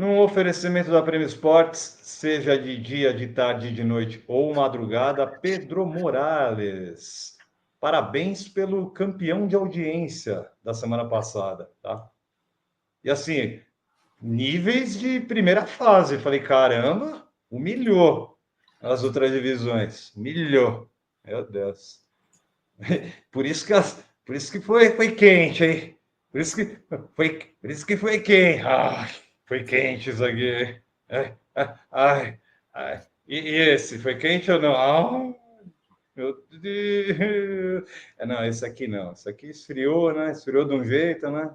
Num oferecimento da Prêmio Esportes, seja de dia, de tarde, de noite ou madrugada, Pedro Morales. Parabéns pelo campeão de audiência da semana passada, tá? E assim, níveis de primeira fase. Falei, caramba, humilhou as outras divisões. Humilhou. Meu Deus. Por isso que foi quente, hein? Por isso que foi quente. Foi quente isso aqui. Ai, ai. E esse, foi quente ou não? Meu Deus. Não, esse aqui não. Esse aqui esfriou, né? Esfriou de um jeito, né?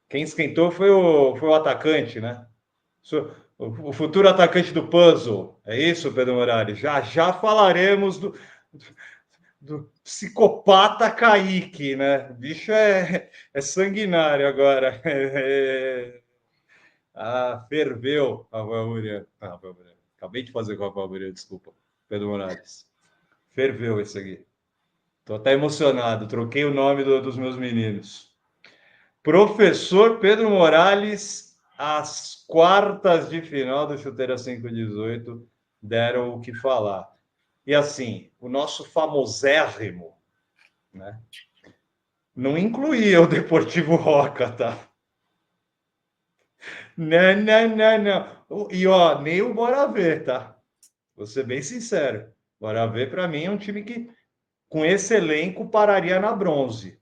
Quem esquentou foi o atacante, né? O futuro atacante do puzzle. É isso, Pedro Morales? Já já falaremos do psicopata Kaique, né? O bicho é sanguinário agora. Ferveu, Rafael Muriel. Rafael Muriel. Acabei de fazer com o Rafael Muriel, desculpa. Pedro Morales. Ferveu esse aqui. Tô até emocionado. Troquei o nome dos meus meninos. Professor Pedro Morales, as quartas de final do Chuteira 518 deram o que falar. E assim, o nosso famosérrimo, né? Não incluía o Deportivo Roca, tá? Não, não, não, não. E ó, nem o Bora Ver, tá? Vou ser bem sincero. Bora Ver, para mim, é um time que, com esse elenco, pararia na bronze.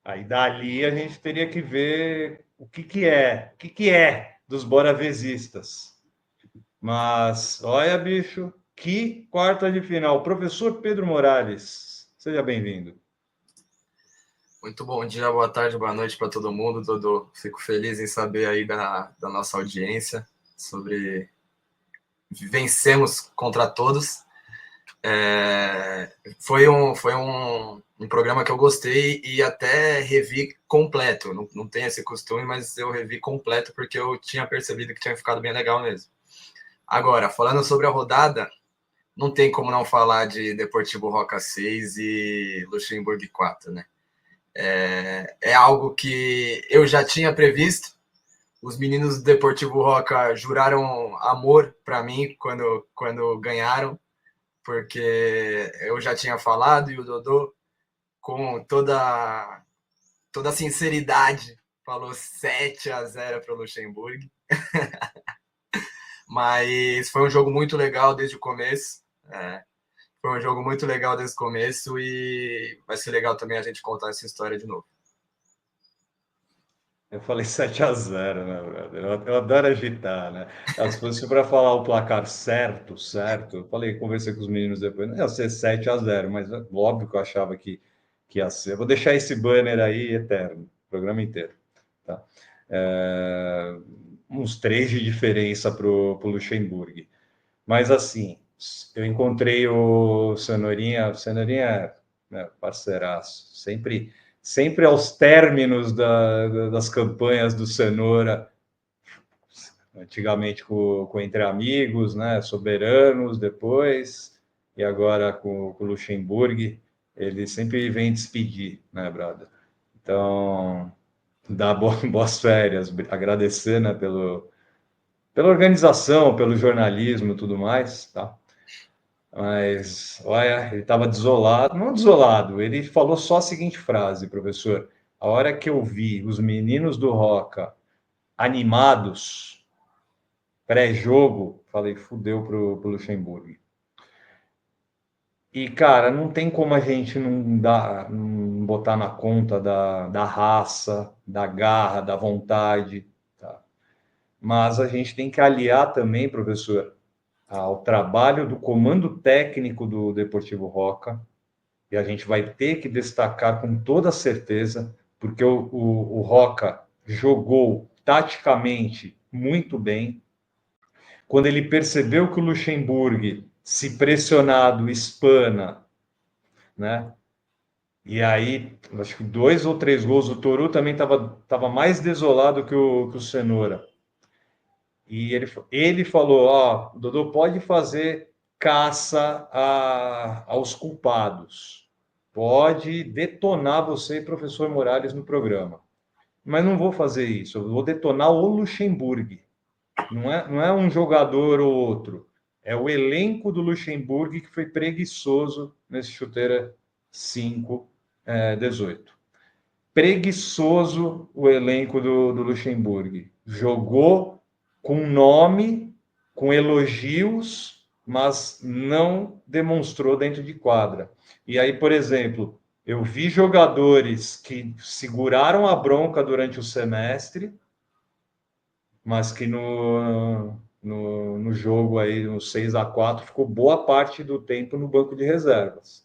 Aí dali a gente teria que ver o que é dos boravezistas. Mas, olha, bicho, que quarta de final. Professor Pedro Morales, seja bem-vindo. Muito bom dia, boa tarde, boa noite para todo mundo, Dodô. Fico feliz em saber aí da nossa audiência sobre vencemos contra todos. Foi um programa que eu gostei e até revi completo. Não tenho esse costume, mas eu revi completo porque eu tinha percebido que tinha ficado bem legal mesmo. Agora, falando sobre a rodada, não tem como não falar de Deportivo Roca 6 e Luxemburgo 4, né? É algo que eu já tinha previsto. Os meninos do Deportivo Roca juraram amor para mim quando ganharam, porque eu já tinha falado e o Dodô, com toda a sinceridade, falou 7-0 para o Luxemburgo. Mas foi um jogo muito legal desde o começo. Foi um jogo muito legal desde o começo e vai ser legal também a gente contar essa história de novo. Eu falei 7-0, né, brother? Eu adoro agitar, né? Se fosse para falar o placar certo, eu falei, conversei com os meninos depois, não ia ser 7-0, mas óbvio que eu achava que ia ser. Eu vou deixar esse banner aí eterno, o programa inteiro, tá? Uns 3 de diferença para o Luxemburgo. Mas assim, eu encontrei o Cenourinha, né, parceiraço, sempre aos términos das campanhas do Cenoura, antigamente com Entre Amigos, né, Soberanos depois, e agora com o Luxemburgo, ele sempre vem despedir, né, brother? Então, dá boas férias, agradecer, né, pela organização, pelo jornalismo e tudo mais, tá? Mas, olha, ele estava desolado, não desolado, ele falou só a seguinte frase, professor: a hora que eu vi os meninos do Roca animados, pré-jogo, falei, fudeu pro Luxemburgo. E, cara, não tem como a gente não botar na conta da raça, da garra, da vontade, tá? Mas a gente tem que aliar também, professor, ao trabalho do comando técnico do Deportivo Roca, e a gente vai ter que destacar com toda certeza, porque o Roca jogou taticamente muito bem. Quando ele percebeu que o Luxemburgo, se pressionado, espana, né? E aí, acho que 2 ou 3 gols, o Toru também estava mais desolado que o Cenoura. E ele falou: ó, o Dodô pode fazer caça aos culpados, pode detonar você e professor Morales no programa, mas não vou fazer isso. Eu vou detonar o Luxemburgo. Não é um jogador ou outro. É o elenco do Luxemburgo que foi preguiçoso nesse chuteira 5, 18. Preguiçoso o elenco do Luxemburgo. Jogou com nome, com elogios, mas não demonstrou dentro de quadra. E aí, por exemplo, eu vi jogadores que seguraram a bronca durante o semestre, mas que no jogo aí, no 6-4, ficou boa parte do tempo no banco de reservas.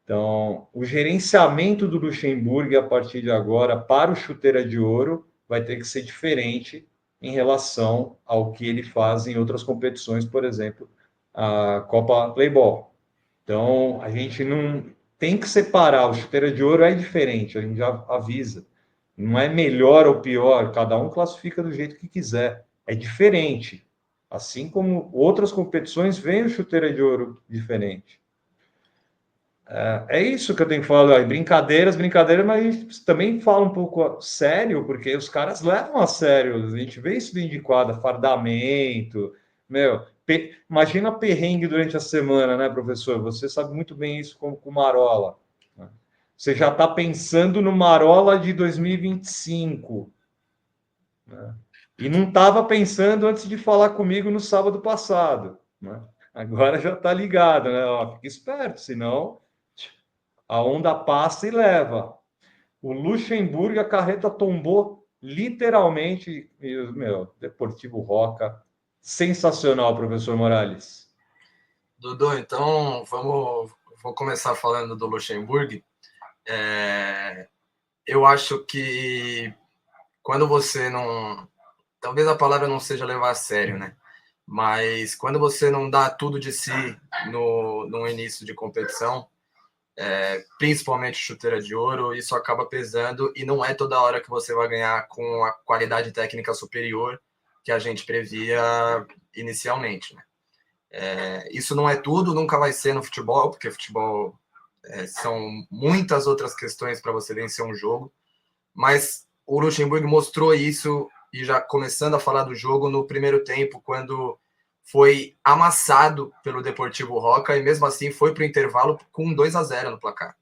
Então, o gerenciamento do Luxemburgo a partir de agora para o Chuteira de Ouro vai ter que ser diferente em relação ao que ele faz em outras competições, por exemplo, a Copa Playball. Então, a gente não tem que separar. O Chuteira de Ouro é diferente, a gente já avisa. Não é melhor ou pior, cada um classifica do jeito que quiser. É diferente. Assim como outras competições, vem o Chuteira de Ouro diferente. É isso que eu tenho que falar. Brincadeiras, brincadeiras, mas a gente também fala um pouco sério, porque os caras levam a sério. A gente vê isso dentro de quadra, fardamento. Meu, imagina perrengue durante a semana, né, professor? Você sabe muito bem isso com Marola. Né? Você já está pensando no Marola de 2025. Né? E não estava pensando antes de falar comigo no sábado passado. Né? Agora já está ligado, né? Ó, fica esperto, senão a onda passa e leva. O Luxemburgo, a carreta tombou literalmente. E, meu, Deportivo Roca, sensacional, professor Morales. Dudu, então vou começar falando do Luxemburgo. Eu acho que quando você não. Talvez a palavra não seja levar a sério, né? Mas quando você não dá tudo de si no início de competição, principalmente chuteira de ouro, isso acaba pesando e não é toda hora que você vai ganhar com a qualidade técnica superior que a gente previa inicialmente. Né? Isso não é tudo, nunca vai ser no futebol, porque futebol são muitas outras questões para você vencer um jogo, mas o Luxemburgo mostrou isso, e já começando a falar do jogo, no primeiro tempo, quando foi amassado pelo Deportivo Roca, e mesmo assim foi para o intervalo com 2-0 no placar.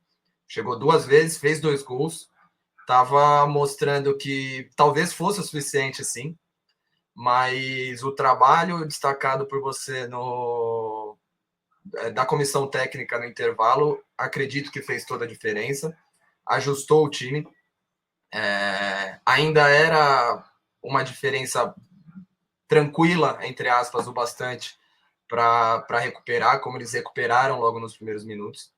Chegou 2 vezes, fez 2 gols, estava mostrando que talvez fosse o suficiente, sim, mas o trabalho destacado por você da comissão técnica no intervalo, acredito que fez toda a diferença, ajustou o time, ainda era uma diferença tranquila, entre aspas, o bastante para recuperar, como eles recuperaram logo nos primeiros minutos.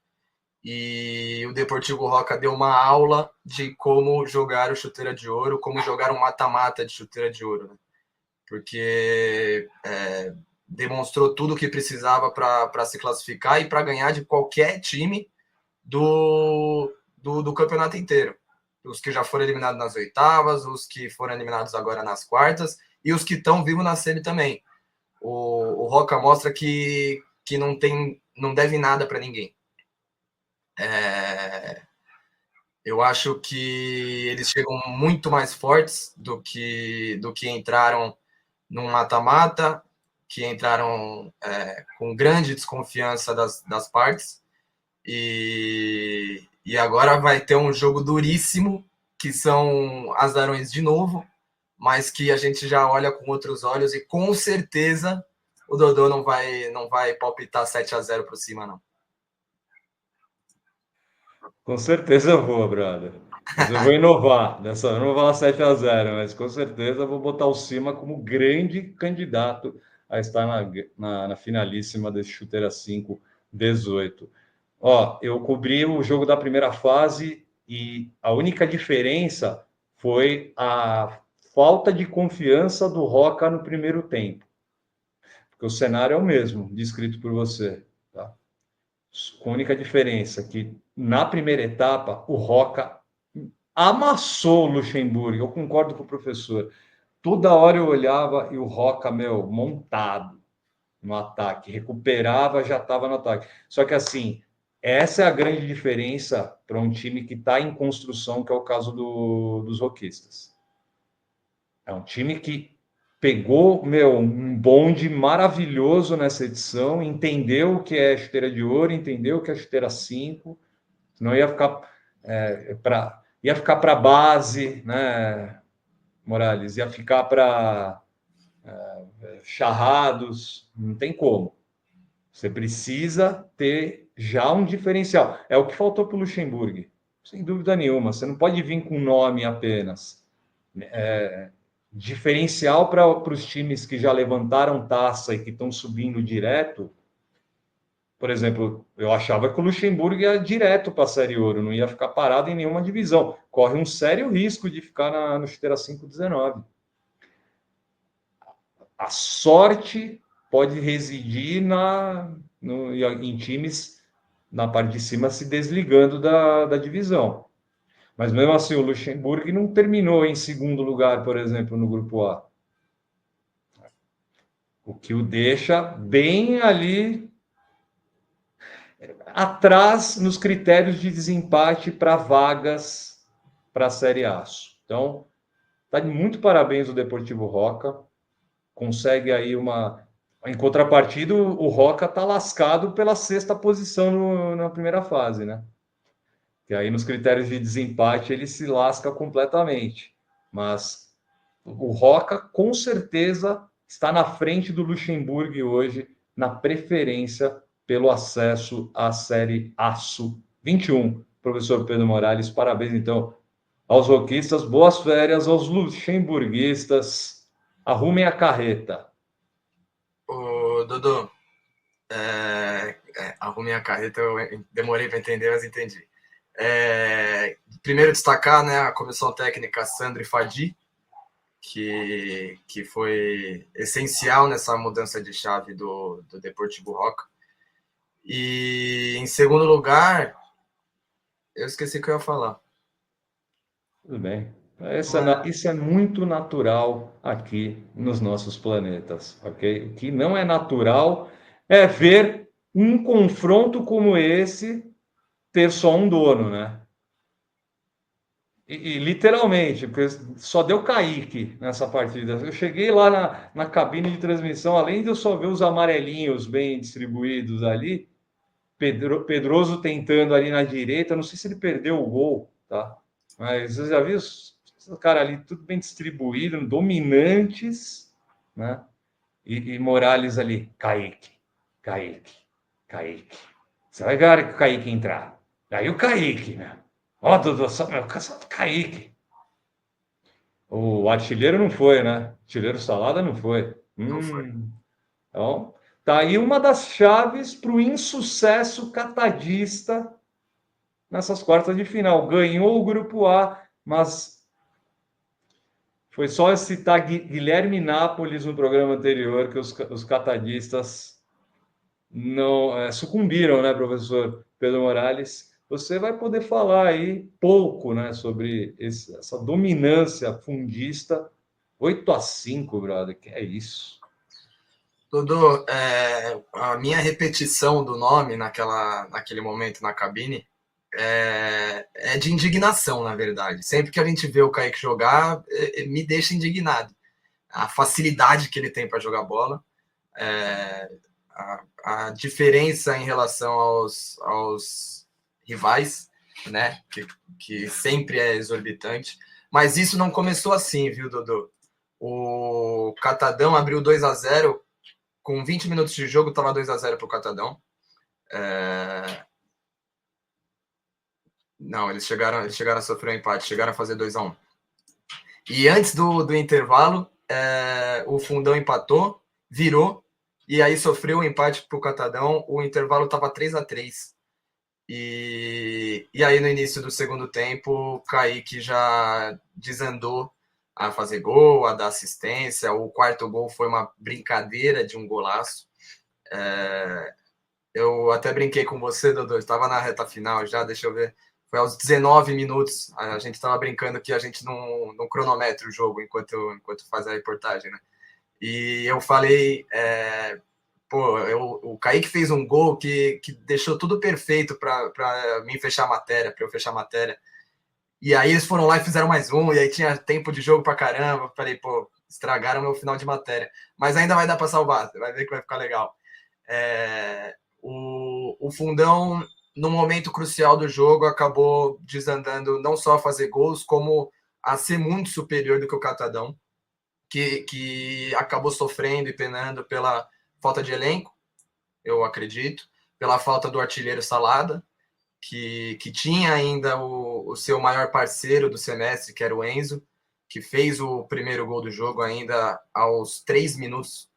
E o Deportivo Roca deu uma aula de como jogar o chuteira de ouro, como jogar um mata-mata de chuteira de ouro, né? Porque demonstrou tudo o que precisava para se classificar e para ganhar de qualquer time do campeonato inteiro. Os que já foram eliminados nas oitavas, os que foram eliminados agora nas quartas e os que estão vivos na semi também. O Roca mostra que não deve nada para ninguém. Eu acho que eles chegam muito mais fortes do que entraram num mata-mata, que entraram com grande desconfiança das partes. E agora vai ter um jogo duríssimo, que são azarões de novo, mas que a gente já olha com outros olhos e com certeza o Dodô não vai palpitar 7-0 para cima, não. Com certeza eu vou, brother. Mas eu vou inovar. Eu não vou falar 7-0, mas com certeza eu vou botar o Cima como grande candidato a estar na finalíssima desse Chuteira 5 18. Ó, eu cobri o jogo da primeira fase e a única diferença foi a falta de confiança do Roca no primeiro tempo. Porque o cenário é o mesmo, descrito por você. Tá? Com a única diferença que na primeira etapa o Roca amassou o Luxemburgo. Eu concordo com o professor. Toda hora eu olhava e o Roca, meu, montado no ataque. Recuperava, já estava no ataque. Só que assim, Essa é a grande diferença para um time que está em construção, que é o caso dos roquistas. É um time que pegou, um bonde maravilhoso nessa edição, entendeu o que é chuteira de ouro, entendeu o que é chuteira 5, não ia ficar ia ficar para base, né, Morales? Ia ficar para charrados, não tem como. Você precisa ter já um diferencial. É o que faltou para o Luxemburgo, sem dúvida nenhuma. Você não pode vir com nome apenas. Diferencial para os times que já levantaram taça e que estão subindo direto. Por exemplo, eu achava que o Luxemburgo ia direto para a Série Ouro, não ia ficar parado em nenhuma divisão. Corre um sério risco de ficar no Chuteira 5-19. A sorte pode residir em times na parte de cima se desligando da divisão. Mas mesmo assim, o Luxemburgo não terminou em segundo lugar, por exemplo, no Grupo A. O que o deixa bem ali atrás nos critérios de desempate para vagas para a Série A. Então, tá de muito parabéns o Deportivo Roca. Consegue aí uma. Em contrapartida, o Roca está lascado pela sexta posição na primeira fase, né? Que aí nos critérios de desempate ele se lasca completamente. Mas o Roca, com certeza, está na frente do Luxemburgo hoje na preferência pelo acesso à Série Aço 21. Professor Pedro Morales, parabéns então aos roquistas, boas férias aos luxemburguistas. Arrumem a carreta. Ô, Dodô, arrumei a carreta, eu demorei para entender, mas entendi. Primeiro destacar, né, a comissão técnica Sandro e Fadi, que foi essencial nessa mudança de chave do Deportivo Roca. E em segundo lugar, eu esqueci o que eu ia falar. Tudo bem. Isso é muito natural aqui nos nossos planetas, ok? O que não é natural é ver um confronto como esse ter só um dono, né? E literalmente, porque só deu Kaique nessa partida. Eu cheguei lá na cabine de transmissão, além de eu só ver os amarelinhos bem distribuídos ali, Pedroso tentando ali na direita, não sei se ele perdeu o gol, tá? Mas você já viu os caras ali tudo bem distribuído, dominantes, né? E Morales ali, Kaique, Kaique, Kaique. Você vai ver a hora que o Kaique entrar. Aí o Kaique, né? Ó, Dudu, meu, só Kaique. O artilheiro não foi, né? O artilheiro Salada não foi. Não foi. Então, tá aí uma das chaves para o insucesso catadista nessas quartas de final. Ganhou o Grupo A, mas foi só citar Guilherme Nápoles no programa anterior que os catadistas não sucumbiram, né, professor Pedro Morales? Você vai poder falar aí pouco, né, sobre essa dominância fundista 8-5, brother, que é isso? Dodô, a minha repetição do nome naquele momento na cabine é de indignação, na verdade. Sempre que a gente vê o Kaique jogar, me deixa indignado. A facilidade que ele tem para jogar bola, a diferença em relação aos rivais, né? Que sempre é exorbitante. Mas isso não começou assim, viu, Dodô? O Catadão abriu 2-0 com 20 minutos de jogo, estava 2-0 para o Catadão. Não, eles chegaram a sofrer um empate, chegaram a fazer 2-1. E antes do intervalo, o Fundão empatou, virou, e aí sofreu um empate para o Catadão. O intervalo estava 3-3. E aí, no início do segundo tempo, o Kaique já desandou a fazer gol, a dar assistência. O quarto gol foi uma brincadeira de um golaço. Eu até brinquei com você, Dodô, estava na reta final já, deixa eu ver. Foi aos 19 minutos, a gente estava brincando que a gente não cronometra o jogo enquanto faz a reportagem, né? E eu falei Pô, o Kaique fez um gol que deixou tudo perfeito para mim fechar a matéria, para eu fechar a matéria. E aí eles foram lá e fizeram mais um, e aí tinha tempo de jogo pra caramba. Falei, pô, estragaram meu final de matéria. Mas ainda vai dar pra salvar, vai ver que vai ficar legal. O Fundão, no momento crucial do jogo, acabou desandando não só a fazer gols, como a ser muito superior do que o Catadão, que acabou sofrendo e penando pela falta de elenco, eu acredito, pela falta do artilheiro Salada, que tinha ainda o seu maior parceiro do semestre, que era o Enzo, que fez o primeiro gol do jogo ainda aos 3 minutos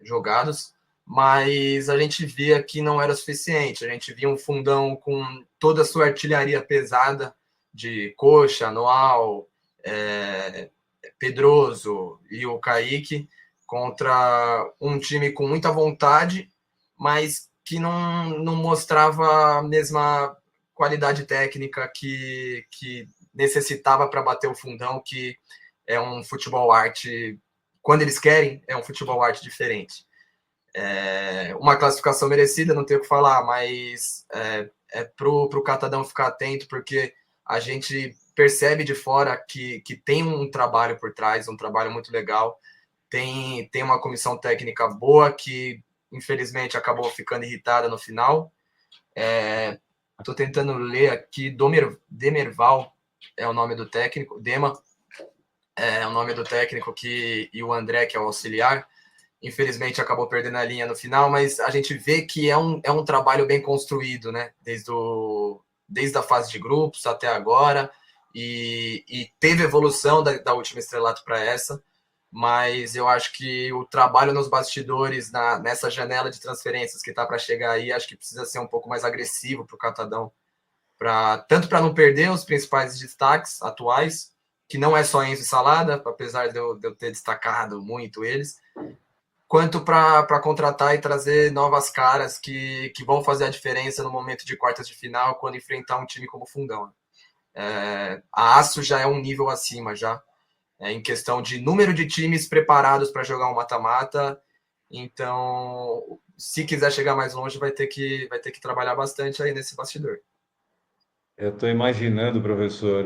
jogados, mas a gente via que não era suficiente. A gente via um Fundão com toda a sua artilharia pesada de Coxa, Noal, Pedroso e o Kaique contra um time com muita vontade, mas que não mostrava a mesma qualidade técnica que necessitava para bater o Fundão, que é um futebol arte. Quando eles querem, é um futebol arte diferente. Uma classificação merecida, não tenho o que falar, mas para o Catadão ficar atento, porque a gente percebe de fora que tem um trabalho por trás, um trabalho muito legal. Tem uma comissão técnica boa que, infelizmente, acabou ficando irritada no final. Estou tentando ler aqui, Demerval é o nome do técnico, Dema é o nome do técnico, e o André, que é o auxiliar. Infelizmente acabou perdendo a linha no final, mas a gente vê que é um trabalho bem construído, né? Desde a fase de grupos até agora, e teve evolução da última estrelato para essa, mas eu acho que o trabalho nos bastidores, nessa janela de transferências que está para chegar aí, acho que precisa ser um pouco mais agressivo para o Catadão, tanto para não perder os principais destaques atuais, que não é só Enzo e Salada, apesar de eu ter destacado muito eles, quanto para contratar e trazer novas caras que vão fazer a diferença no momento de quartas de final, quando enfrentar um time como o Fundão. A Aço já é um nível acima, já, em questão de número de times preparados para jogar um mata-mata. Então, se quiser chegar mais longe, vai ter que trabalhar bastante aí nesse bastidor. Eu estou imaginando, professor,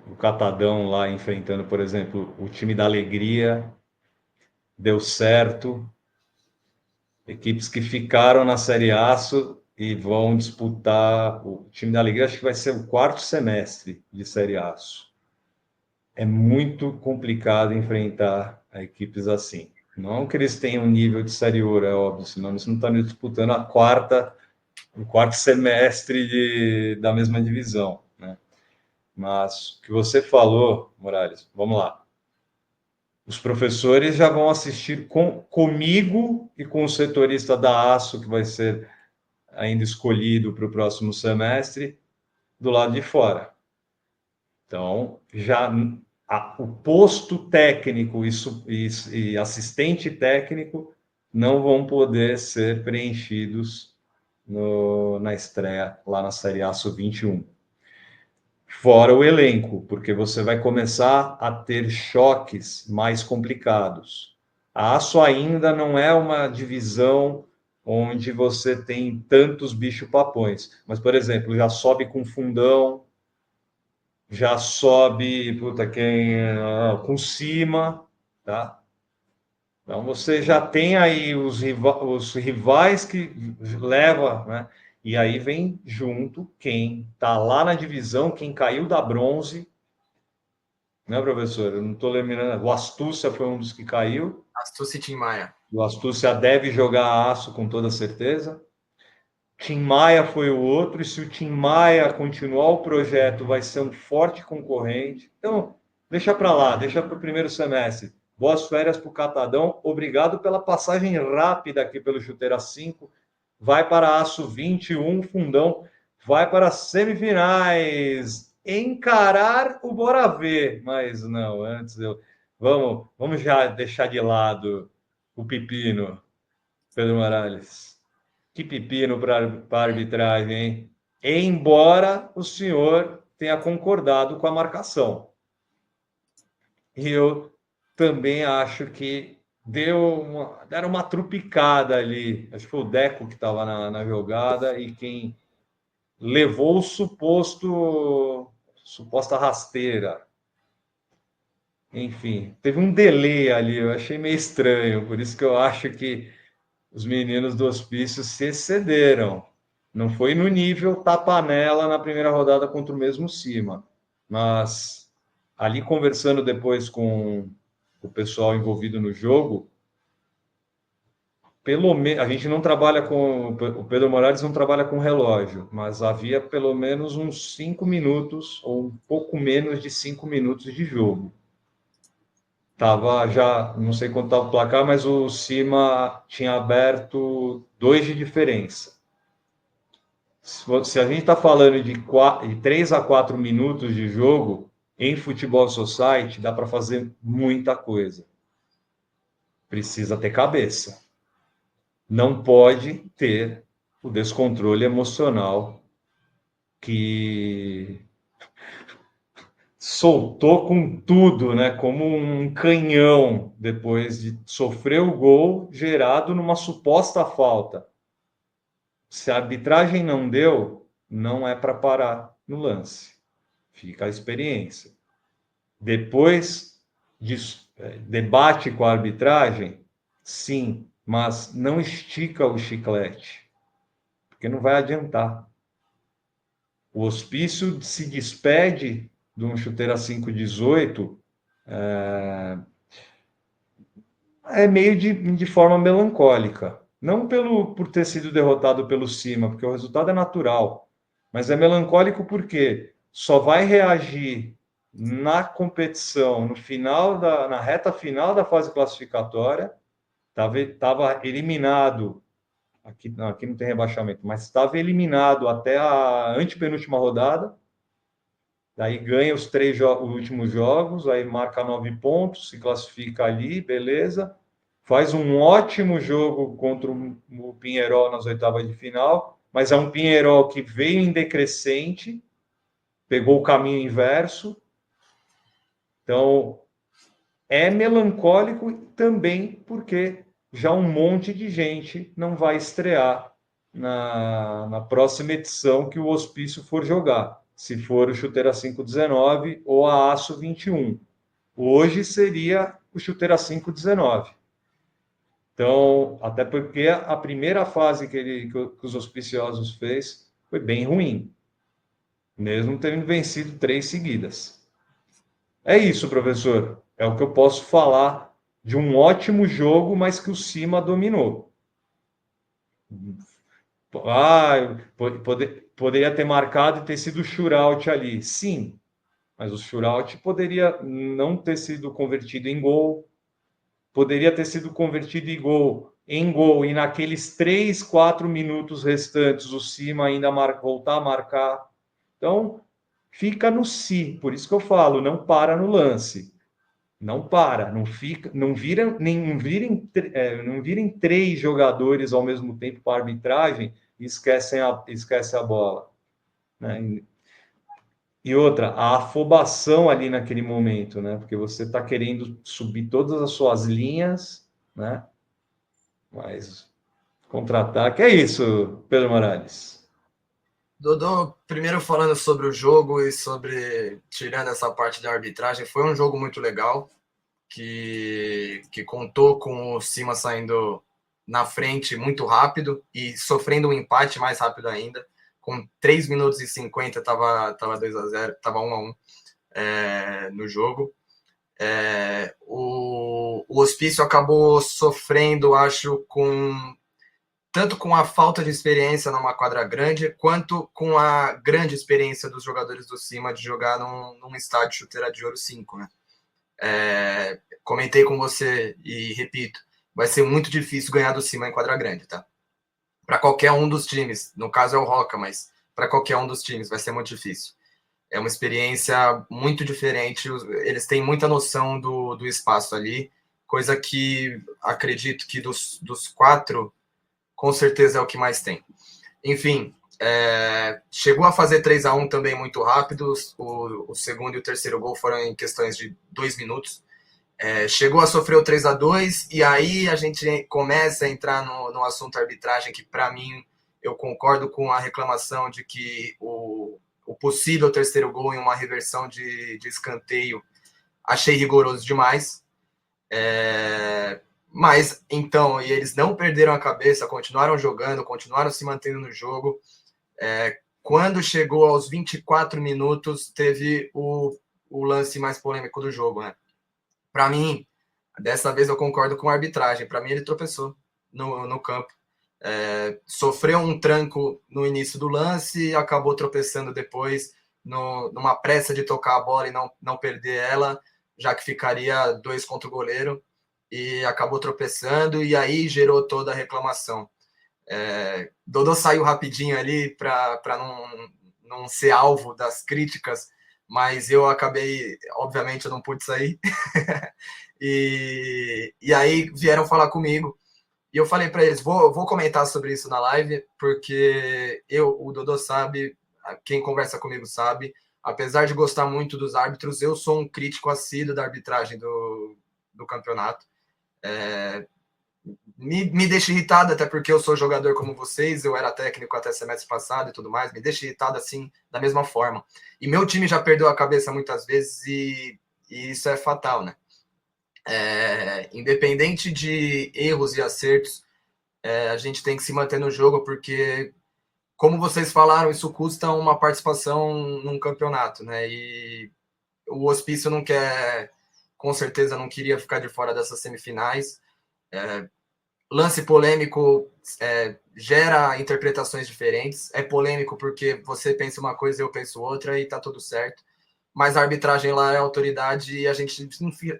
o Catadão lá enfrentando, por exemplo, o time da Alegria, deu certo, equipes que ficaram na Série Aço e vão disputar. O time da Alegria acho que vai ser o quarto semestre de Série Aço. É muito complicado enfrentar equipes assim. Não que eles tenham um nível de Série Ouro, é óbvio, senão eles não estão disputando o quarto semestre da mesma divisão, né? Mas o que você falou, Morales, vamos lá. Os professores já vão assistir comigo e com o setorista da ASSO, que vai ser ainda escolhido para o próximo semestre, do lado de fora. Então, já o posto técnico e assistente técnico não vão poder ser preenchidos na estreia lá na Série A Sub-21. Fora o elenco, porque você vai começar a ter choques mais complicados. A Aço ainda não é uma divisão onde você tem tantos bicho-papões, mas, por exemplo, já sobe com Fundão, já sobe, com Cima, tá? Então você já tem aí os rivais que leva, né? E aí vem junto quem está lá na divisão, quem caiu da bronze, né, professor? Eu não estou lembrando. O Astúcia foi um dos que caiu. Astúcia e Tim Maia. O Astúcia deve jogar aço com toda certeza. Tim Maia foi o outro, e se o Tim Maia continuar o projeto, vai ser um forte concorrente. Então, deixa para lá, deixa para o primeiro semestre. Boas férias para o Catadão. Obrigado pela passagem rápida aqui pelo Chuteira 5. Vai para Aço 21, Fundão. Vai para as semifinais. Encarar o Bora Ver. Mas não, vamos já deixar de lado o pepino, Pedro Morales. Que pepino para a arbitragem, hein? Embora o senhor tenha concordado com a marcação. E eu também acho que deram uma trupicada ali. Acho que foi o Deco que estava na jogada e quem levou o suposta rasteira. Enfim, teve um delay ali, eu achei meio estranho, por isso que eu acho que os meninos do hospício se excederam. Não foi no nível tapa-panela na primeira rodada contra o mesmo Cima, mas ali conversando depois com o pessoal envolvido no jogo, pelo menos a gente não trabalha com o Pedro Morales não trabalha com relógio, mas havia pelo menos uns 5 minutos ou um pouco menos de 5 minutos de jogo. Tava já, não sei quanto estava o placar, mas o Cima tinha aberto 2 de diferença. Se a gente está falando de 3 a 4 minutos de jogo, em Futebol Society, dá para fazer muita coisa. Precisa ter cabeça. Não pode ter o descontrole emocional que soltou com tudo, né? Como um canhão depois de sofrer o gol gerado numa suposta falta. Se a arbitragem não deu, não é para parar no lance. Fica a experiência. Depois debate com a arbitragem, sim, mas não estica o chiclete, porque não vai adiantar. O hospício se despede de um chuteira 518 meio de forma melancólica. Não por ter sido derrotado pelo Cima, porque o resultado é natural, mas é melancólico porque só vai reagir na competição, na reta final da fase classificatória. Estava eliminado, aqui não tem rebaixamento, mas estava eliminado até a antepenúltima rodada. Daí ganha os últimos jogos, aí marca 9 pontos, se classifica ali, beleza. Faz um ótimo jogo contra o Pinheirol nas oitavas de final, mas é um Pinheirol que veio em decrescente, pegou o caminho inverso. Então, é melancólico também porque já um monte de gente não vai estrear na próxima edição que o Hospício for jogar, se for o Chuteira 519 ou a Aço 21. Hoje seria o Chuteira 519. Então, até porque a primeira fase que os auspiciosos fez foi bem ruim, mesmo tendo vencido 3 seguidas. É isso, professor. É o que eu posso falar de um ótimo jogo, mas que o Cima dominou. Poderia ter marcado e ter sido shootout ali. Sim, mas o shootout poderia não ter sido convertido em gol, poderia ter sido convertido em gol e naqueles 3, 4 minutos restantes o Cima ainda voltar a marcar. Então, fica no si. Por isso que eu falo, não para no lance. Não para, não fica, não virem 3 jogadores ao mesmo tempo para a arbitragem e esquece a bola. Né? E outra, a afobação ali naquele momento, né? Porque você está querendo subir todas as suas linhas, né? Mas contra-ataque é isso, Pedro Morales. Dodô, primeiro falando sobre o jogo e sobre, tirando essa parte da arbitragem, foi um jogo muito legal, que contou com o Cima saindo na frente muito rápido e sofrendo um empate mais rápido ainda. Com 3 minutos e 50 estava 2-0, estava 1-1 no jogo. O Hospício acabou sofrendo, acho, tanto com a falta de experiência numa quadra grande, quanto com a grande experiência dos jogadores do Cima de jogar num estádio Chuteira de Ouro 5, né? Comentei com você e repito, vai ser muito difícil ganhar do Cima em quadra grande, tá? Para qualquer um dos times, no caso é o Roca, mas para qualquer um dos times vai ser muito difícil. É uma experiência muito diferente, eles têm muita noção do espaço ali, coisa que acredito que dos 4, com certeza é o que mais tem. Enfim, chegou a fazer 3-1 também muito rápido, o segundo e o terceiro gol foram em questões de 2 minutos, Chegou a sofrer o 3-2 e aí a gente começa a entrar no assunto arbitragem, que para mim eu concordo com a reclamação de que o possível terceiro gol em uma reversão de escanteio achei rigoroso demais. Mas então, e eles não perderam a cabeça, continuaram jogando, continuaram se mantendo no jogo. Quando chegou aos 24 minutos, teve o lance mais polêmico do jogo, né? Para mim, dessa vez eu concordo com a arbitragem. Para mim, ele tropeçou no campo. Sofreu um tranco no início do lance, acabou tropeçando depois, numa pressa de tocar a bola e não perder ela, já que ficaria 2 contra o goleiro, e acabou tropeçando, e aí gerou toda a reclamação. Dodô saiu rapidinho ali para não ser alvo das críticas, mas eu acabei, obviamente, eu não pude sair. E aí vieram falar comigo. E eu falei para eles, vou comentar sobre isso na live, porque o Dodô sabe, quem conversa comigo sabe, apesar de gostar muito dos árbitros, eu sou um crítico assíduo da arbitragem do campeonato. Me deixa irritado, até porque eu sou jogador como vocês, eu era técnico até semestre passado e tudo mais, me deixa irritado assim, da mesma forma. E meu time já perdeu a cabeça muitas vezes e isso é fatal, né? Independente de erros e acertos, a gente tem que se manter no jogo, porque, como vocês falaram, isso custa uma participação num campeonato, né? E o Hospício não quer, com certeza, não queria ficar de fora dessas semifinais. Lance polêmico gera interpretações diferentes. É polêmico porque você pensa uma coisa e eu penso outra e tá tudo certo. Mas a arbitragem lá é autoridade e a gente,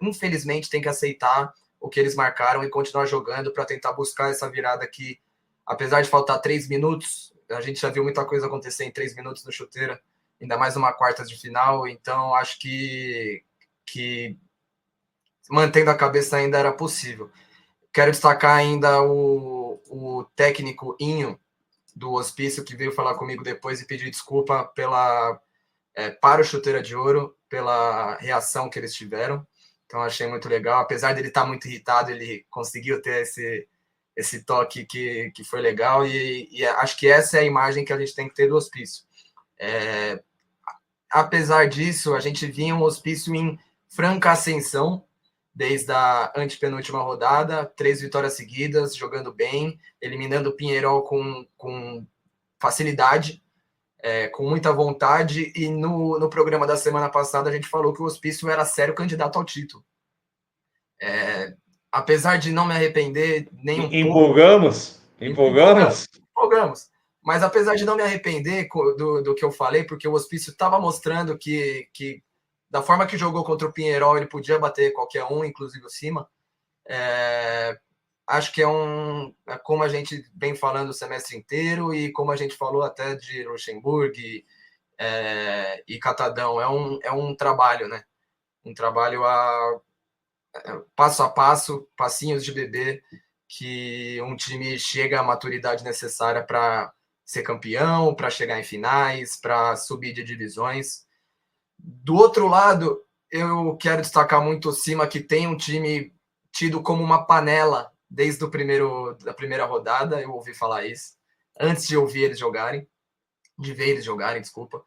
infelizmente, tem que aceitar o que eles marcaram e continuar jogando para tentar buscar essa virada que, apesar de faltar 3 minutos, a gente já viu muita coisa acontecer em 3 minutos no Chuteira, ainda mais uma quartas de final, então acho que mantendo a cabeça ainda era possível. Quero destacar ainda o técnico Inho do Hospício, que veio falar comigo depois e pedir desculpa para o Chuteira de Ouro, pela reação que eles tiveram. Então, achei muito legal. Apesar dele estar muito irritado, ele conseguiu ter esse toque que foi legal. E acho que essa é a imagem que a gente tem que ter do Hospício. Apesar disso, a gente vinha um Hospício em franca ascensão, desde a antepenúltima rodada, 3 vitórias seguidas, jogando bem, eliminando o Pinheirol com facilidade, com muita vontade, e no programa da semana passada a gente falou que o Hospício era sério candidato ao título. Apesar de não me arrepender nem um Empolgamos? Empolgamos. Mas apesar de não me arrepender do que eu falei, porque o Hospício estava mostrando que da forma que jogou contra o Pinheirol, ele podia bater qualquer um, inclusive o Cima. Acho que como a gente vem falando o semestre inteiro e como a gente falou até de Luxemburgo e Catadão, é um trabalho, né? Um trabalho passo a passo, passinhos de bebê, que um time chega à maturidade necessária para ser campeão, para chegar em finais, para subir de divisões. Do outro lado, eu quero destacar muito o Cima, que tem um time tido como uma panela desde da primeira rodada, eu ouvi falar isso, antes de ouvir eles jogarem, de ver eles jogarem, desculpa.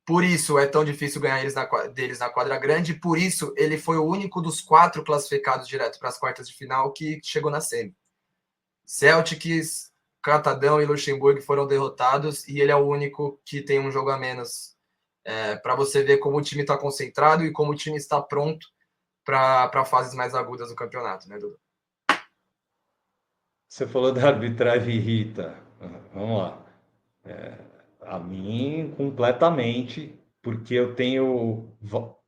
Por isso é tão difícil ganhar deles na quadra grande, por isso ele foi o único dos 4 classificados direto para as quartas de final que chegou na semi. Celtics, Catadão e Luxemburgo foram derrotados e ele é o único que tem um jogo a menos. Para você ver como o time está concentrado e como o time está pronto para fases mais agudas do campeonato, né, Dudu? Você falou da arbitragem irrita. Vamos lá. A mim, completamente, porque eu tenho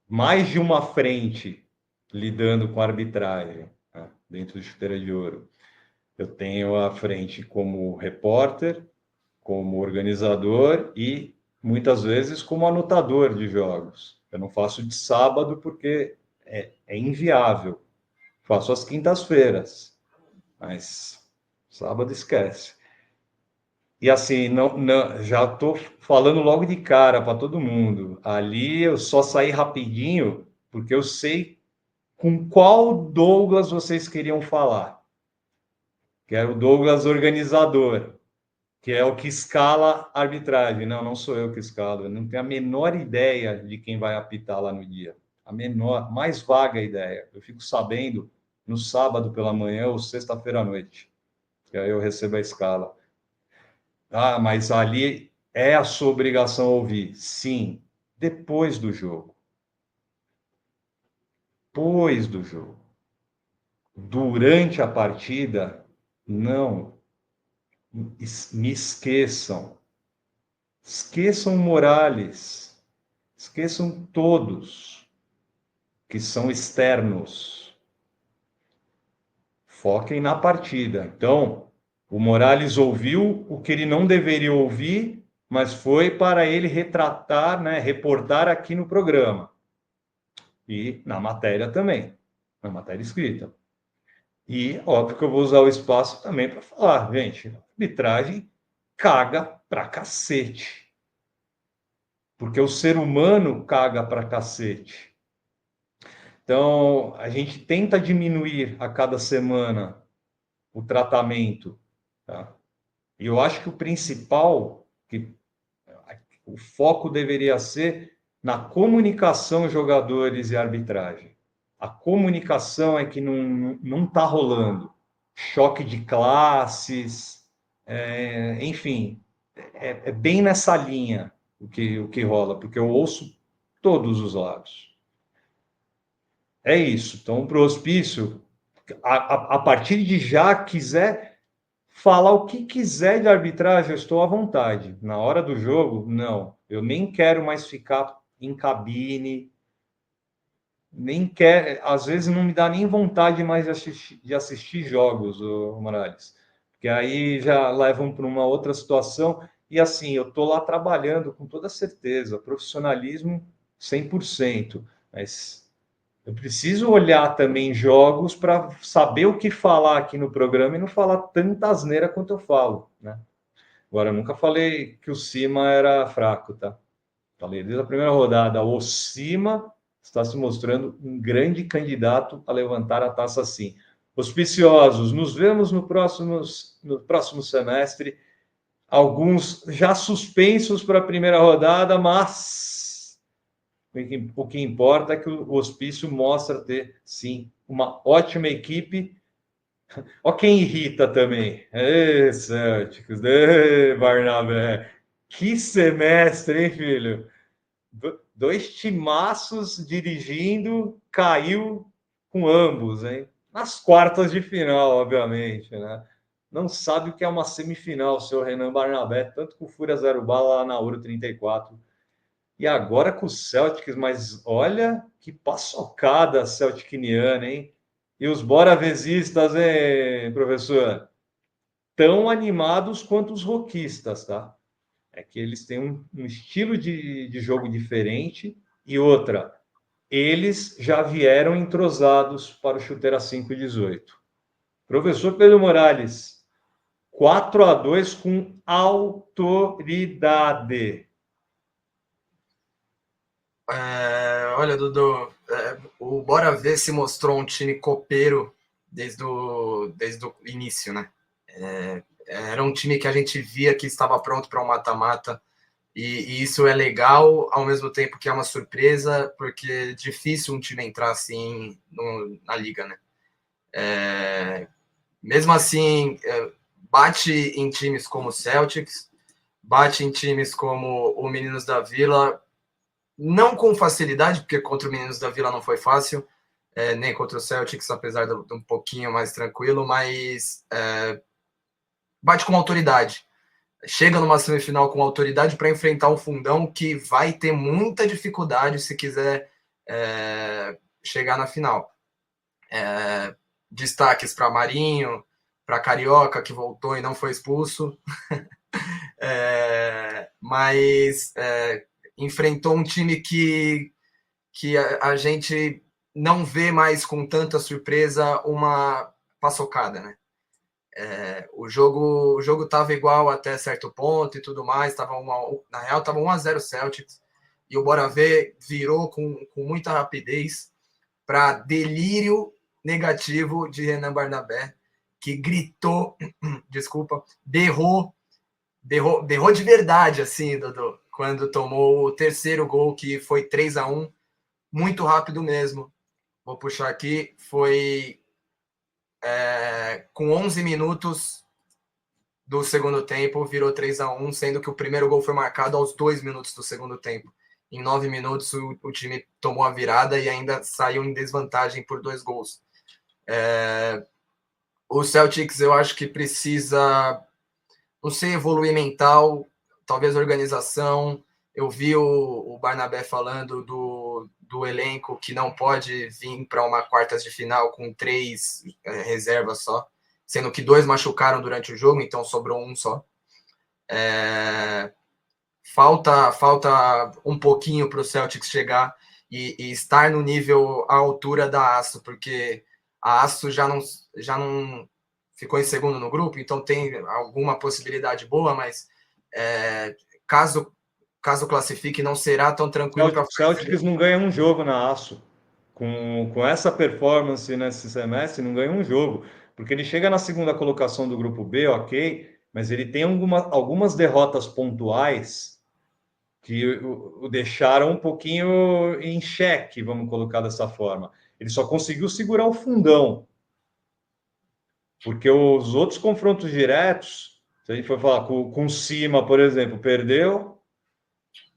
mais de uma frente lidando com a arbitragem, né, dentro do Chuteira de Ouro. Eu tenho a frente como repórter, como organizador e muitas vezes como anotador de jogos. Eu não faço de sábado porque é inviável. Faço às quintas-feiras, mas sábado esquece. E assim, já estou falando logo de cara para todo mundo. Ali eu só saí rapidinho porque eu sei com qual Douglas vocês queriam falar, que é o Douglas organizador, que é o que escala a arbitragem. Não, não sou eu que escalo, eu não tenho a menor ideia de quem vai apitar lá no dia. A menor, mais vaga ideia. Eu fico sabendo no sábado pela manhã ou sexta-feira à noite, que aí eu recebo a escala. Ah, mas ali é a sua obrigação ouvir. Sim, depois do jogo. Depois do jogo. Durante a partida, não. Me esqueçam. Esqueçam Morales. Esqueçam todos que são externos. Foquem na partida. Então, o Morales ouviu o que ele não deveria ouvir, mas foi para ele retratar, né, reportar aqui no programa. E na matéria também, na matéria escrita. E óbvio que eu vou usar o espaço também para falar, gente, a arbitragem caga pra cacete. Porque o ser humano caga pra cacete. Então, a gente tenta diminuir a cada semana o tratamento, tá? E eu acho que o principal, que o foco deveria ser na comunicação jogadores e arbitragem. A comunicação é que não está rolando. Choque de classes, enfim, é bem nessa linha o que rola, porque eu ouço todos os lados. É isso. Então, para o hospício, a partir de já quiser falar o que quiser de arbitragem, eu estou à vontade. Na hora do jogo, não. Eu nem quero mais ficar em cabine, nem quero. Às vezes não me dá nem vontade mais de assistir jogos, ô Morales. Porque aí já levam para uma outra situação. E assim, eu estou lá trabalhando com toda certeza, profissionalismo 100%. Mas eu preciso olhar também jogos para saber o que falar aqui no programa e não falar tanta asneira quanto eu falo, né? Agora, eu nunca falei que o Cima era fraco, tá? Falei desde a primeira rodada, o Cima está se mostrando um grande candidato a levantar a taça assim. Auspiciosos, nos vemos no próximo semestre. Alguns já suspensos para a primeira rodada, mas o que importa é que o hospício mostra ter, sim, uma ótima equipe. Ó quem irrita também. Ê, Celtics, ê, Barnabé. Que semestre, hein, filho? Dois timaços dirigindo, caiu com ambos, hein? Nas quartas de final, obviamente, né? Não sabe o que é uma semifinal, o seu Renan Barnabé, tanto com o Fúria Zero Bala lá na Ouro 34. E agora com o Celtics, mas olha que paçocada celticniana, hein? E os boravezistas, hein, professor? Tão animados quanto os roquistas, tá? É que eles têm um estilo de jogo diferente e outra, eles já vieram entrosados para o chuteira 5-18. Professor Pedro Morales, 4-2 com autoridade. Olha, Dudu, o Bora Ver se mostrou um time copeiro desde o início, né? Era um time que a gente via que estava pronto para um mata-mata, e isso é legal, ao mesmo tempo que é uma surpresa, porque é difícil um time entrar assim na liga, né? Mesmo assim, bate em times como o Celtics, bate em times como o Meninos da Vila, não com facilidade, porque contra o Meninos da Vila não foi fácil, nem contra o Celtics, apesar de um pouquinho mais tranquilo, mas bate com autoridade. Chega numa semifinal com autoridade para enfrentar um fundão que vai ter muita dificuldade se quiser chegar na final. Destaques para Marinho, para Carioca, que voltou e não foi expulso. Mas enfrentou um time que a gente não vê mais com tanta surpresa uma paçocada, né? O jogo estava igual até certo ponto e tudo mais, na real estava 1-0 Celtics, e o Bora Ver virou com muita rapidez para delírio negativo de Renan Barnabé, que gritou, desculpa, berrou de verdade, assim, Dodô, quando tomou o terceiro gol, que foi 3-1, muito rápido mesmo. Vou puxar aqui, foi com 11 minutos do segundo tempo, virou 3-1, sendo que o primeiro gol foi marcado aos 2 minutos do segundo tempo. Em 9 minutos, o time tomou a virada e ainda saiu em desvantagem por 2 gols. O Celtics, eu acho que precisa, não sei, evoluir mental, talvez organização. Eu vi o Barnabé falando do elenco que não pode vir para uma quartas de final com 3 reservas só, sendo que 2 machucaram durante o jogo, então sobrou um só. Falta um pouquinho para o Celtics chegar e estar no nível à altura da Aço, porque a Aço já não ficou em segundo no grupo, então tem alguma possibilidade boa, mas caso classifique, não será tão tranquilo para o Celtics não ganha um jogo na Aço. Com essa performance nesse semestre, não ganha um jogo. Porque ele chega na segunda colocação do grupo B, ok, mas ele tem algumas derrotas pontuais que o deixaram um pouquinho em xeque, vamos colocar dessa forma. Ele só conseguiu segurar o fundão. Porque os outros confrontos diretos, se a gente for falar com Cima, por exemplo, perdeu.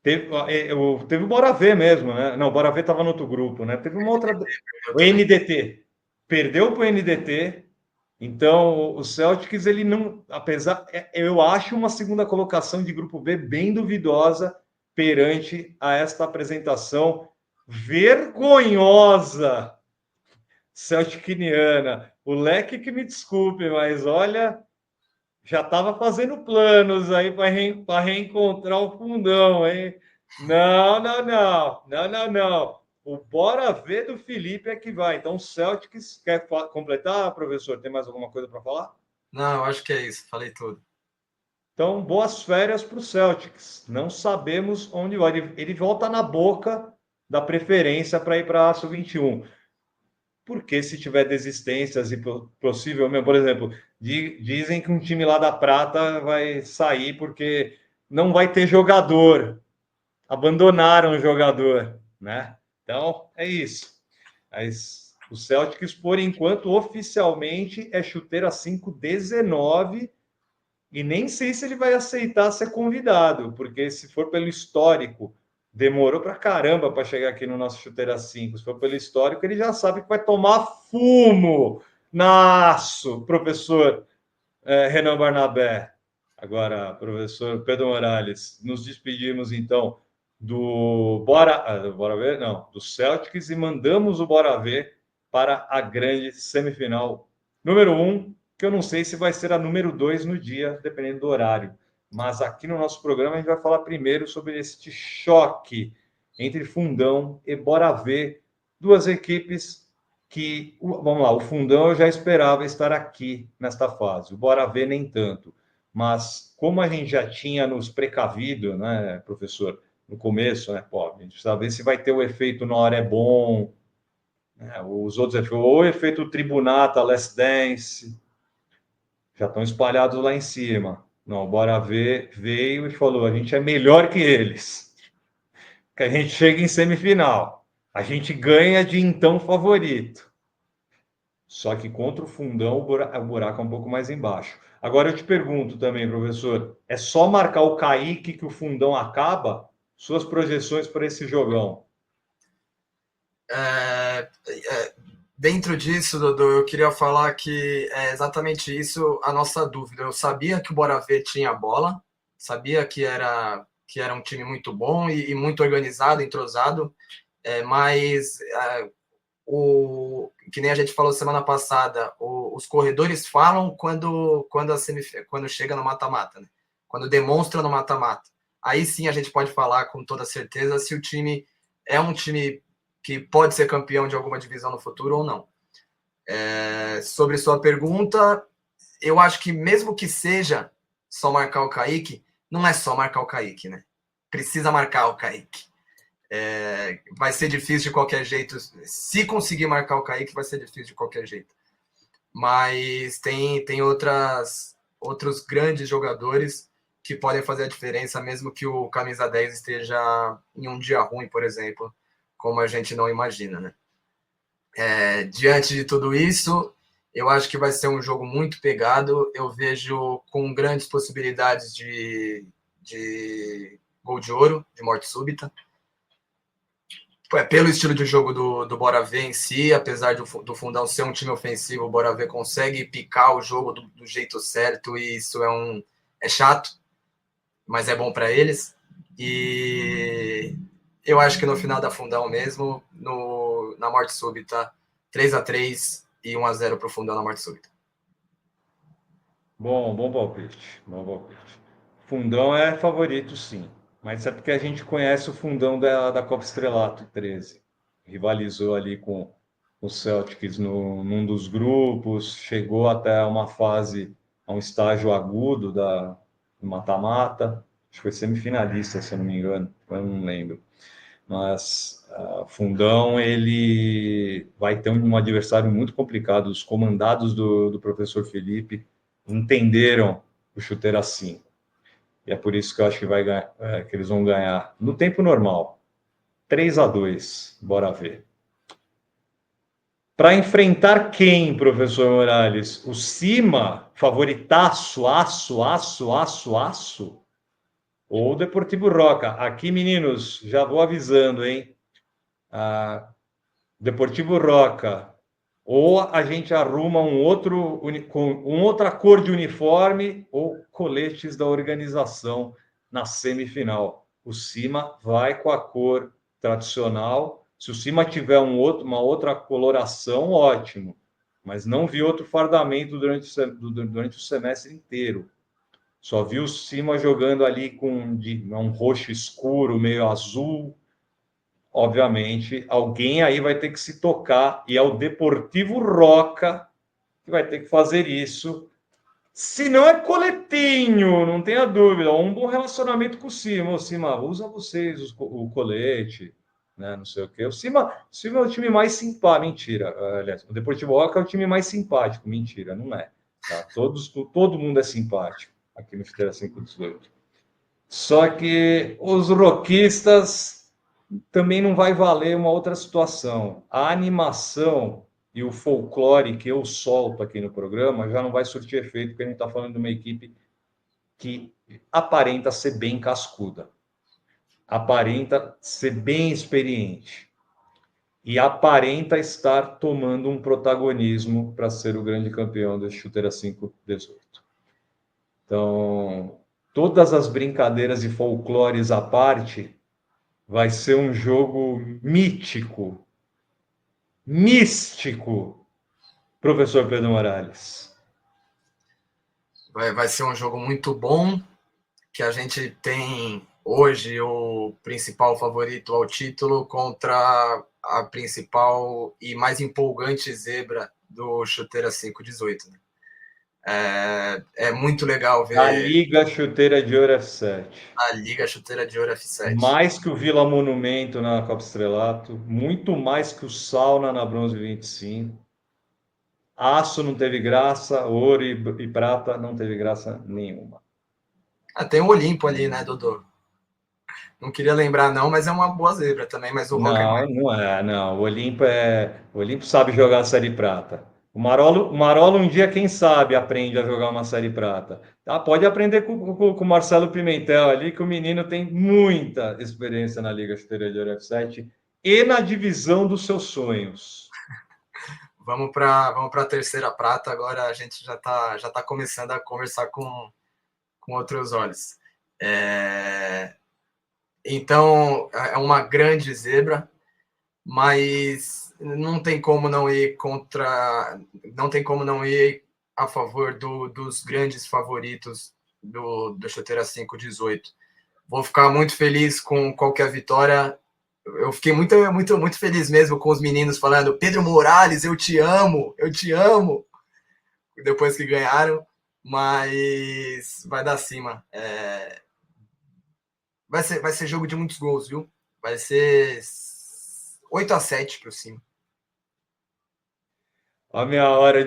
Teve o Bora Ver mesmo, né? Não, o Bora Ver estava no outro grupo, né? Teve uma outra. O NDT. Perdeu para o NDT. Então, o Celtics, ele não. Apesar. Eu acho uma segunda colocação de grupo B bem duvidosa perante a esta apresentação vergonhosa celticiniana. O Leque que me desculpe, mas olha, já estava fazendo planos aí para reencontrar o fundão, hein? Não, não, não, não, não, não. O Bora Ver do Felipe é que vai. Então, o Celtics quer completar, professor? Tem mais alguma coisa para falar? Não, acho que é isso. Falei tudo. Então, boas férias para o Celtics. Não sabemos onde vai. Ele volta na boca da preferência para ir para a Sub-21. Porque se tiver desistências e possivelmente, por exemplo, dizem que um time lá da Prata vai sair porque não vai ter jogador. Abandonaram o jogador, né? Então, é isso. Mas o Celtics, por enquanto, oficialmente é chuteira 5-19 e nem sei se ele vai aceitar ser convidado, porque se for pelo histórico, demorou para caramba para chegar aqui no nosso chuteira 5. Se for pelo histórico, ele já sabe que vai tomar fumo na aço, professor Renan Barnabé. Agora, professor Pedro Morales, nos despedimos então do Bora Ver, não, do Celtics e mandamos o Bora Ver para a grande semifinal número 1, que eu não sei se vai ser a número 2 no dia, dependendo do horário. Mas aqui no nosso programa a gente vai falar primeiro sobre este choque entre Fundão e Bora Ver, duas equipes que, vamos lá, o Fundão eu já esperava estar aqui nesta fase, o Bora Ver nem tanto. Mas como a gente já tinha nos precavido, né, professor, no começo, né, pô, a gente precisa ver se vai ter o efeito na hora é bom, né, os outros efeitos, ou o efeito Tribunata, Last Dance, já estão espalhados lá em cima. Não, Bora Ver veio e falou, a gente é melhor que eles, que a gente chega em semifinal, a gente ganha de então favorito. Só que contra o Fundão, o buraco é um pouco mais embaixo. Agora eu te pergunto também, professor, é só marcar o Kaique que o Fundão acaba? Suas projeções para esse jogão? Dentro disso, Dodô, eu queria falar que é exatamente isso a nossa dúvida. Eu sabia que o Bora Ver tinha bola, sabia que era um time muito bom e muito organizado, entrosado, mas que nem a gente falou semana passada, os corredores falam quando chega no mata-mata, né? Quando demonstra no mata-mata. Aí sim a gente pode falar com toda certeza se o time é um time que pode ser campeão de alguma divisão no futuro ou não. Sobre sua pergunta, eu acho que mesmo que seja só marcar o Kaique, não é só marcar o Kaique, né? Precisa marcar o Kaique. Vai ser difícil de qualquer jeito. Se conseguir marcar o Kaique, vai ser difícil de qualquer jeito. Mas tem outros grandes jogadores que podem fazer a diferença, mesmo que o camisa 10 esteja em um dia ruim, por exemplo, como a gente não imagina, né? Diante de tudo isso, eu acho que vai ser um jogo muito pegado. Eu vejo com grandes possibilidades de gol de ouro, de morte súbita. Pelo estilo de jogo do Bora Ver em si, apesar do Fundão ser um time ofensivo, o Bora Ver consegue picar o jogo do jeito certo, e isso é chato, mas é bom para eles. E eu acho que no final da Fundão mesmo, na morte súbita, 3-3 e 1-0 para o Fundão na morte súbita. Bom palpite, bom palpite. Fundão é favorito, sim. Mas é porque a gente conhece o Fundão da Copa Estrelato 13. Rivalizou ali com o Celtics num dos grupos, chegou até uma fase, a um estágio agudo do mata-mata. Acho que foi semifinalista, se eu não me engano, eu não lembro. Mas Fundão, ele vai ter um adversário muito complicado. Os comandados do professor Felipe entenderam o chuteiro assim. E é por isso que eu acho que que eles vão ganhar no tempo normal. 3-2, bora ver. Para enfrentar quem, professor Morales? O Cima, favoritaço, aço? Ou o Deportivo Roca? Aqui, meninos, já vou avisando, hein? Deportivo Roca, ou a gente arruma com outra cor de uniforme ou coletes da organização na semifinal. O Cima vai com a cor tradicional. Se o Cima tiver uma outra coloração, ótimo. Mas não vi outro fardamento durante o semestre inteiro. Só vi o Cima jogando ali com um roxo escuro, meio azul. Obviamente, alguém aí vai ter que se tocar, e é o Deportivo Roca que vai ter que fazer isso. Se não é coletinho, não tenha dúvida, ou um bom relacionamento com o Cima. O Cima, usa vocês o colete, né? Não sei o quê. O Cima é o time mais simpático. Mentira. Aliás, o Deportivo Roca é o time mais simpático. Mentira, não é. Tá? Todo mundo é simpático aqui no Chuteira 518. Só que os roquistas também não vai valer uma outra situação. A animação e o folclore que eu solto aqui no programa já não vai surtir efeito, porque a gente está falando de uma equipe que aparenta ser bem cascuda, aparenta ser bem experiente e aparenta estar tomando um protagonismo para ser o grande campeão do Chuteira 518. Então, todas as brincadeiras e folclores à parte, vai ser um jogo mítico, místico, professor Pedro Morales. Vai ser um jogo muito bom, que a gente tem hoje o principal favorito ao título contra a principal e mais empolgante zebra do Chuteira 518. Né? É muito legal ver A Liga Chuteira de Ouro F7. a Liga Chuteira de Ouro F7. Mais que o Vila Monumento na Copa Estrelato, muito mais que o Sauna na Bronze 25. Aço não teve graça, ouro e prata não teve graça nenhuma. Tem o Olimpo ali, né, Dodô? Não queria lembrar, não, mas é uma boa zebra também. Mas o Roca Não é, não. O Olimpo sabe jogar a Série Prata. O Marolo um dia, quem sabe, aprende a jogar uma Série Prata. Tá? Pode aprender com o Marcelo Pimentel ali, que o menino tem muita experiência na Liga Chuteira de Ouro F7 e na divisão dos seus sonhos. Vamos para a terceira prata. Agora a gente já tá começando a conversar com outros olhos. Então, é uma grande zebra, mas não tem como não ir a favor dos grandes favoritos do Chuteira 518. Vou ficar muito feliz com qualquer vitória. Eu fiquei muito feliz mesmo com os meninos falando: Pedro Morales, eu te amo, depois que ganharam, mas vai dar cima. Vai ser jogo de muitos gols, viu? Vai ser 8-7 para o Cima. A hora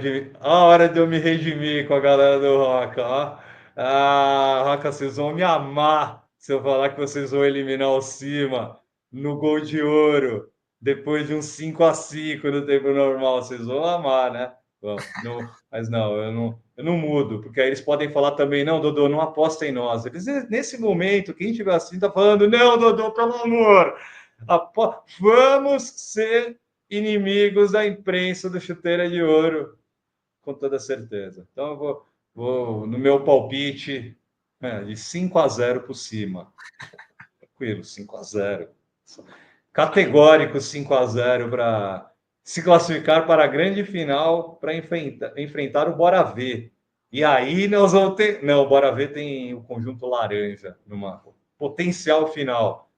de eu me redimir com a galera do Roca, ó. Ah, Roca, vocês vão me amar se eu falar que vocês vão eliminar o Cima no gol de ouro, depois de um 5-5 no tempo normal. Vocês vão amar, né? Bom, não, mas não, eu não mudo, porque aí eles podem falar também, não, Dodô, não aposta em nós. Eles, nesse momento, quem estiver assim está falando, não, Dodô, pelo amor, vamos ser inimigos da imprensa do Chuteira de Ouro, com toda certeza. Então eu vou no meu palpite de 5-0 por Cima. Tranquilo, 5-0. Categórico 5-0 para se classificar para a grande final para enfrentar o Bora Ver. E aí nós vamos ter. Não, o Bora Ver tem o conjunto laranja numa potencial final.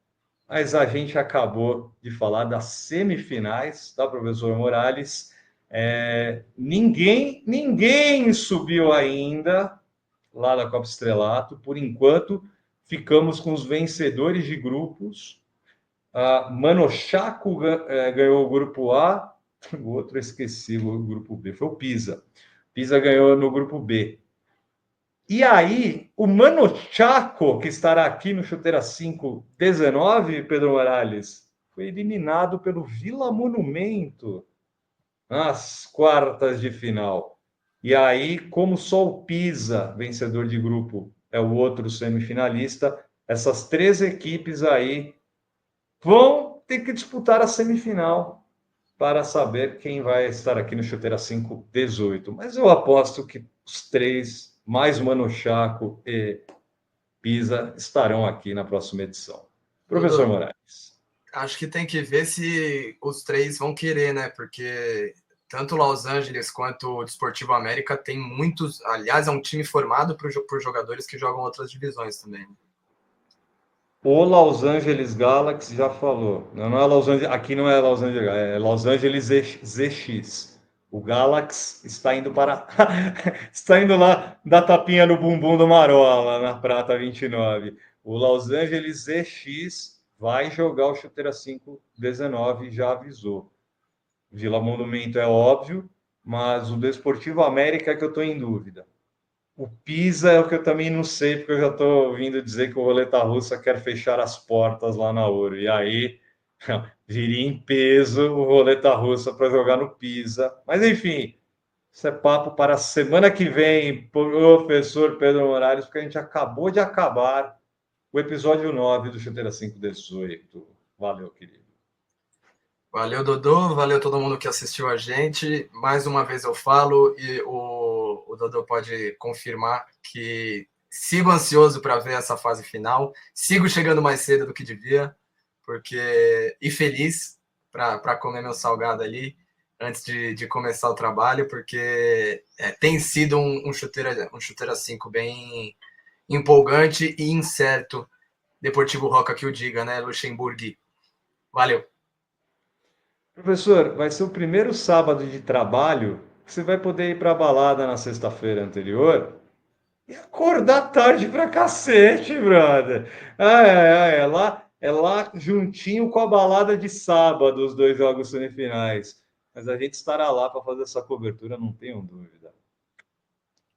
Mas a gente acabou de falar das semifinais, tá, professor Morales? Ninguém subiu ainda lá da Copa Estrelato. Por enquanto, ficamos com os vencedores de grupos. A Manochaco ganhou o grupo A, o outro eu esqueci, o grupo B, foi o Pisa. Pisa ganhou no grupo B. E aí, o Mano Chaco, que estará aqui no Chuteira 5-19, Pedro Morales, foi eliminado pelo Vila Monumento nas quartas de final. E aí, como só o Pisa, vencedor de grupo, é o outro semifinalista, essas três equipes aí vão ter que disputar a semifinal para saber quem vai estar aqui no Chuteira 5-18. Mas eu aposto que os três, mais Mano Chaco e Pisa, estarão aqui na próxima edição. Professor Dodô, Moraes. acho que tem que ver se os três vão querer, né? Porque tanto Los Angeles quanto o Desportivo América tem muitos. Aliás, é um time formado por jogadores que jogam outras divisões também. O Los Angeles Galaxy já falou. Não é Los Angeles, aqui não é Los Angeles, é Los Angeles ZX. O Galaxy está indo para. Está indo lá dar tapinha no bumbum do Marola, na Prata 29. O Los Angeles ZX vai jogar o Chuteira 5-19, já avisou. Vila Monumento é óbvio, mas o Desportivo América é que eu estou em dúvida. O Pisa é o que eu também não sei, porque eu já estou ouvindo dizer que o Roleta Russa quer fechar as portas lá na Ouro. E aí viria em peso o Roleta Russa para jogar no Pisa. Mas enfim, isso é papo para a semana que vem, professor Pedro Morales, porque a gente acabou de acabar o episódio 9 do Chuteira 5-18. Valeu, querido. Valeu, Dodô. Valeu todo mundo que assistiu a gente. Mais uma vez eu falo, e o Dodô pode confirmar que sigo ansioso para ver essa fase final. Sigo chegando mais cedo do que devia, e feliz para comer meu salgado ali antes de começar o trabalho, porque tem sido um chuteira 5 bem empolgante e incerto. Deportivo Roca que o diga, né, Luxemburgo? Valeu. Professor, vai ser o primeiro sábado de trabalho que você vai poder ir para a balada na sexta-feira anterior e acordar tarde pra cacete, brother. É lá juntinho com a balada de sábado, os dois jogos semifinais. Mas a gente estará lá para fazer essa cobertura, não tenho dúvida.